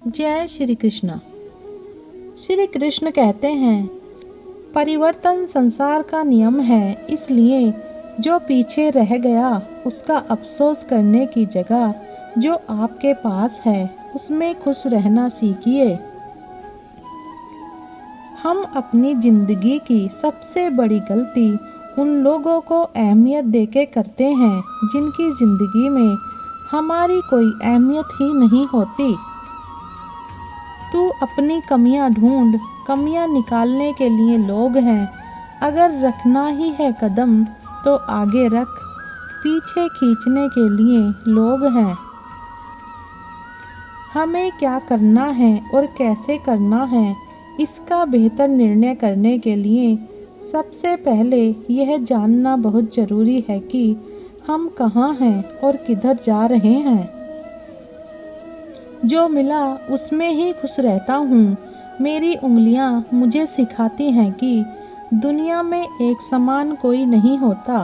जय श्री कृष्ण। श्री कृष्ण कहते हैं, परिवर्तन संसार का नियम है, इसलिए जो पीछे रह गया उसका अफसोस करने की जगह जो आपके पास है उसमें खुश रहना सीखिए। हम अपनी जिंदगी की सबसे बड़ी गलती उन लोगों को अहमियत देके करते हैं जिनकी जिंदगी में हमारी कोई अहमियत ही नहीं होती। तू अपनी कमियां ढूंढ, कमियां निकालने के लिए लोग हैं। अगर रखना ही है कदम तो आगे रख, पीछे खींचने के लिए लोग हैं। हमें क्या करना है और कैसे करना है इसका बेहतर निर्णय करने के लिए सबसे पहले यह जानना बहुत ज़रूरी है कि हम कहाँ हैं और किधर जा रहे हैं। जो मिला उसमें ही खुश रहता हूँ। मेरी उंगलियाँ मुझे सिखाती हैं कि दुनिया में एक समान कोई नहीं होता।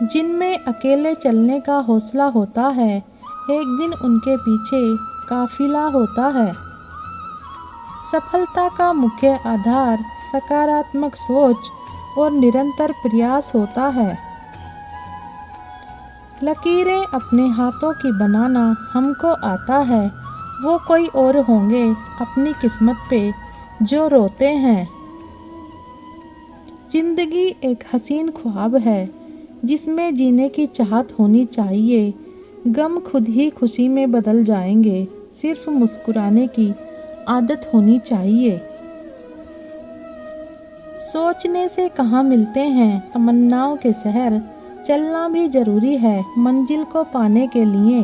जिनमें अकेले चलने का हौसला होता है, एक दिन उनके पीछे काफिला होता है। सफलता का मुख्य आधार सकारात्मक सोच और निरंतर प्रयास होता है। लकीरें अपने हाथों की बनाना हमको आता है, वो कोई और होंगे अपनी किस्मत पे जो रोते हैं। जिंदगी एक हसीन ख्वाब है जिसमें जीने की चाहत होनी चाहिए। गम खुद ही खुशी में बदल जाएंगे, सिर्फ मुस्कुराने की आदत होनी चाहिए। सोचने से कहाँ मिलते हैं तमन्नाओं के शहर, चलना भी जरूरी है मंजिल को पाने के लिए।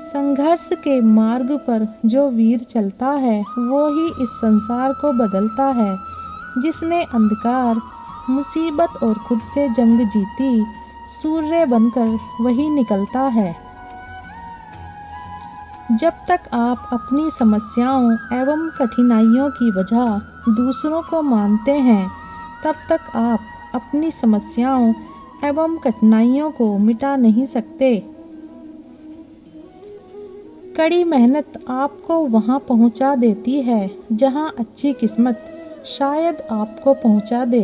संघर्ष के मार्ग पर जो वीर चलता है वो ही इस संसार को बदलता है। जिसने अंधकार, मुसीबत और खुद से जंग जीती, सूर्य बनकर वही निकलता है। जब तक आप अपनी समस्याओं एवं कठिनाइयों की वजह दूसरों को मानते हैं, तब तक आप अपनी समस्याओं एवं कठिनाइयों को मिटा नहीं सकते। कड़ी मेहनत आपको वहां पहुंचा देती है जहां अच्छी किस्मत शायद आपको पहुंचा दे।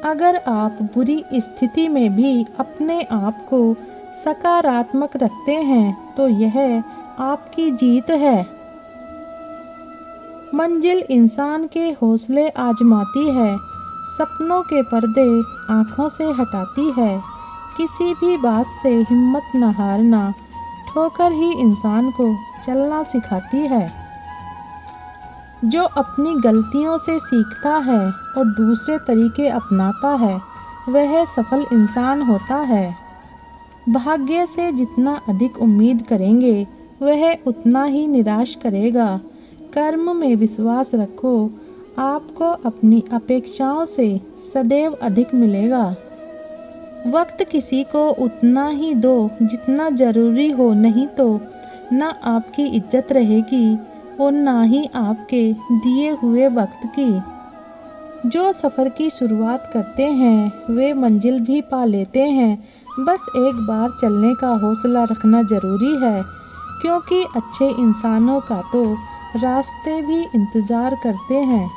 अगर आप बुरी स्थिति में भी अपने आप को सकारात्मक रखते हैं तो यह आपकी जीत है। मंजिल इंसान के हौसले आजमाती है, सपनों के पर्दे आँखों से हटाती है। किसी भी बात से हिम्मत न हारना, ठोकर ही इंसान को चलना सिखाती है। जो अपनी गलतियों से सीखता है और दूसरे तरीके अपनाता है, वह सफल इंसान होता है। भाग्य से जितना अधिक उम्मीद करेंगे, वह उतना ही निराश करेगा। कर्म में विश्वास रखो, आपको अपनी अपेक्षाओं से सदैव अधिक मिलेगा। वक्त किसी को उतना ही दो जितना जरूरी हो, नहीं तो ना आपकी इज्जत रहेगी और ना ही आपके दिए हुए वक्त की। जो सफ़र की शुरुआत करते हैं वे मंजिल भी पा लेते हैं। बस एक बार चलने का हौसला रखना ज़रूरी है, क्योंकि अच्छे इंसानों का तो रास्ते भी इंतज़ार करते हैं।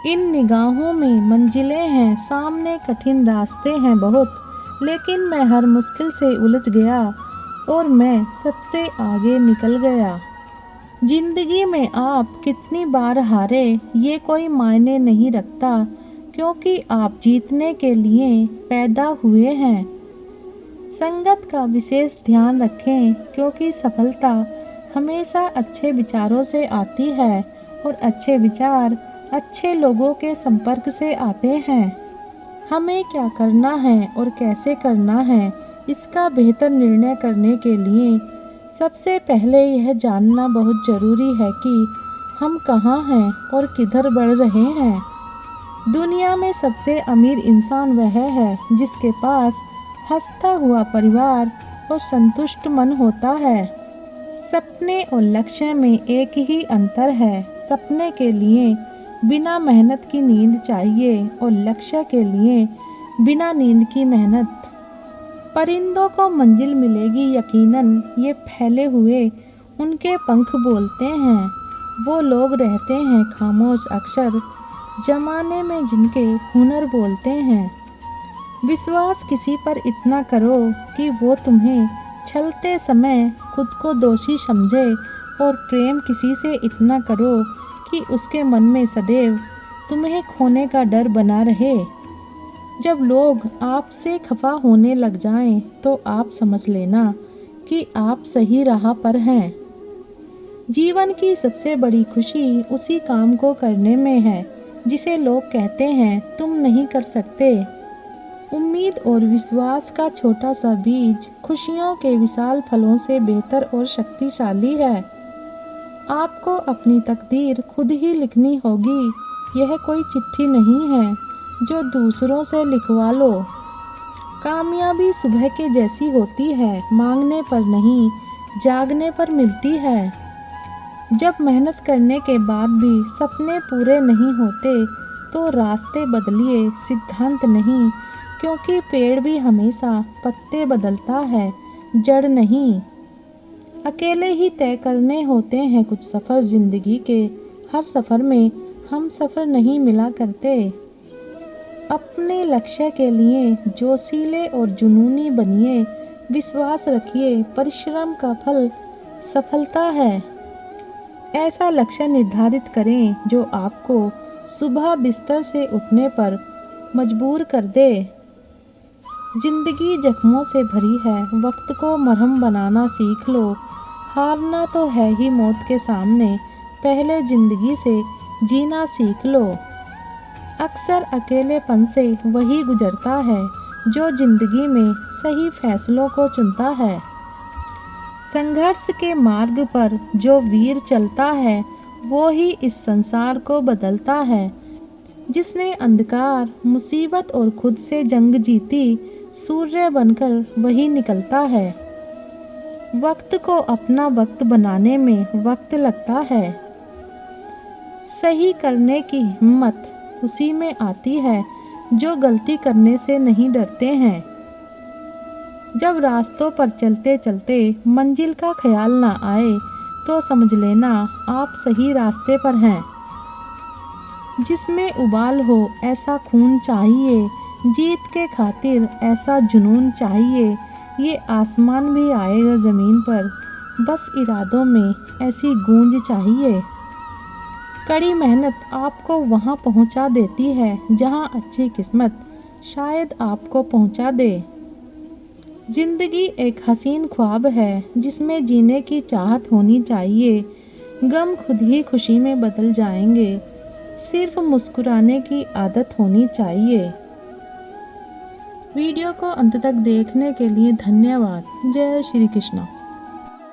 इन निगाहों में मंजिलें हैं, सामने कठिन रास्ते हैं बहुत, लेकिन मैं हर मुश्किल से उलझ गया और मैं सबसे आगे निकल गया। जिंदगी में आप कितनी बार हारे ये कोई मायने नहीं रखता, क्योंकि आप जीतने के लिए पैदा हुए हैं। संगत का विशेष ध्यान रखें, क्योंकि सफलता हमेशा अच्छे विचारों से आती है और अच्छे विचार अच्छे लोगों के संपर्क से आते हैं। हमें क्या करना है और कैसे करना है इसका बेहतर निर्णय करने के लिए सबसे पहले यह जानना बहुत ज़रूरी है कि हम कहाँ हैं और किधर बढ़ रहे हैं। दुनिया में सबसे अमीर इंसान वह है जिसके पास हंसता हुआ परिवार और संतुष्ट मन होता है। सपने और लक्ष्य में एक ही अंतर है। सपने के लिए बिना मेहनत की नींद चाहिए और लक्ष्य के लिए बिना नींद की मेहनत। परिंदों को मंजिल मिलेगी यकीनन, ये फैले हुए उनके पंख बोलते हैं। वो लोग रहते हैं खामोश अक्सर, जमाने में जिनके हुनर बोलते हैं। विश्वास किसी पर इतना करो कि वो तुम्हें छलते समय खुद को दोषी समझे, और प्रेम किसी से इतना करो कि उसके मन में सदैव तुम्हें खोने का डर बना रहे। जब लोग आपसे खफा होने लग जाएं, तो आप समझ लेना कि आप सही राह पर हैं। जीवन की सबसे बड़ी खुशी उसी काम को करने में है जिसे लोग कहते हैं तुम नहीं कर सकते। उम्मीद और विश्वास का छोटा सा बीज खुशियों के विशाल फलों से बेहतर और शक्तिशाली है। आपको अपनी तकदीर खुद ही लिखनी होगी। यह कोई चिट्ठी नहीं है जो दूसरों से लिखवा लो। कामयाबी सुबह के जैसी होती है, मांगने पर नहीं, जागने पर मिलती है। जब मेहनत करने के बाद भी सपने पूरे नहीं होते, तो रास्ते बदलिए, सिद्धांत नहीं, क्योंकि पेड़ भी हमेशा पत्ते बदलता है, जड़ नहीं। अकेले ही तय करने होते हैं कुछ सफ़र ज़िंदगी के, हर सफ़र में हम सफ़र नहीं मिला करते। अपने लक्ष्य के लिए जोशीले और जुनूनी बनिए, विश्वास रखिए, परिश्रम का फल सफलता है। ऐसा लक्ष्य निर्धारित करें जो आपको सुबह बिस्तर से उठने पर मजबूर कर दे। जिंदगी जख्मों से भरी है, वक्त को मरहम बनाना सीख लो। हारना तो है ही मौत के सामने, पहले जिंदगी से जीना सीख लो। अक्सर अकेलेपन से वही गुजरता है जो जिंदगी में सही फैसलों को चुनता है। संघर्ष के मार्ग पर जो वीर चलता है, वो ही इस संसार को बदलता है। जिसने अंधकार, मुसीबत और खुद से जंग जीती, सूर्य बनकर वही निकलता है। वक्त को अपना वक्त बनाने में वक्त लगता है। सही करने की हिम्मत उसी में आती है जो गलती करने से नहीं डरते हैं। जब रास्तों पर चलते चलते मंजिल का ख्याल ना आए, तो समझ लेना आप सही रास्ते पर हैं। जिसमें उबाल हो ऐसा खून चाहिए, जीत के खातिर ऐसा जुनून चाहिए। ये आसमान भी आएगा ज़मीन पर, बस इरादों में ऐसी गूंज चाहिए। कड़ी मेहनत आपको वहाँ पहुँचा देती है जहाँ अच्छी किस्मत शायद आपको पहुँचा दे। जिंदगी एक हसीन ख्वाब है जिसमें जीने की चाहत होनी चाहिए। गम खुद ही खुशी में बदल जाएंगे, सिर्फ मुस्कुराने की आदत होनी चाहिए। वीडियो को अंत तक देखने के लिए धन्यवाद। जय श्री कृष्ण।